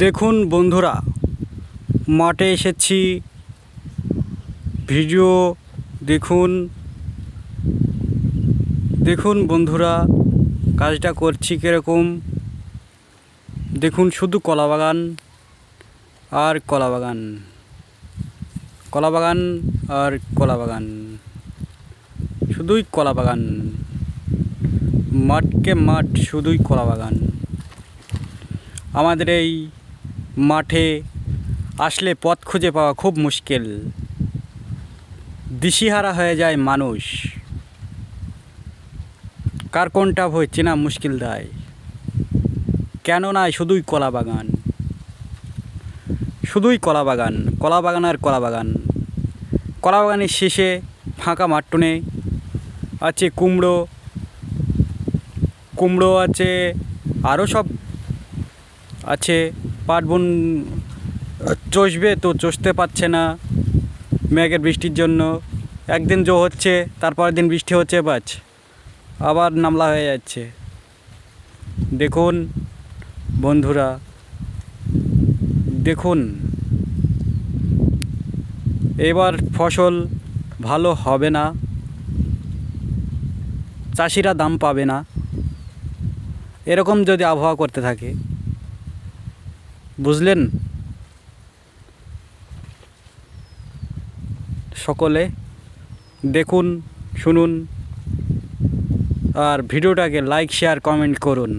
দেখুন বন্ধুরা, মাঠে এসেছি। ভিডিও দেখুন দেখুন বন্ধুরা, কাজটা করছি কীরকম দেখুন। শুধু কলা বাগান আর কলা বাগান, কলা বাগান আর কলা বাগান, শুধুই কলা বাগান। মাঠকে মাঠ, শুধুই কলা বাগান। আমাদের এই মাঠে আসলে পথ খুঁজে পাওয়া খুব মুশকিল। দিশেহারা হয়ে যায় মানুষ, কার কোনটা ভয় চেনা মুশকিল দেয়। কেননা শুধুই কলা বাগান, শুধুই কলা বাগান, কলা বাগান আর কলা বাগান। কলা বাগানের শেষে ফাঁকা মাঠটুনে আছে কুমড়ো, কুমড়ো আছে, আরও সব আছে। পাট বুন চষবে তো চষতে পারছে না মেঘের বৃষ্টির জন্য। একদিন জো হচ্ছে, তারপরের দিন বৃষ্টি হচ্ছে, বাস আবার নামলা হয়ে যাচ্ছে। দেখুন বন্ধুরা, দেখুন এবার ফসল ভালো হবে না, চাষিরা দাম পাবে না এরকম যদি আবহাওয়া করতে থাকে। বুঝলেন? সকলে দেখুন, শুনুন, আর ভিডিওটাকে লাইক, শেয়ার, কমেন্ট করুন।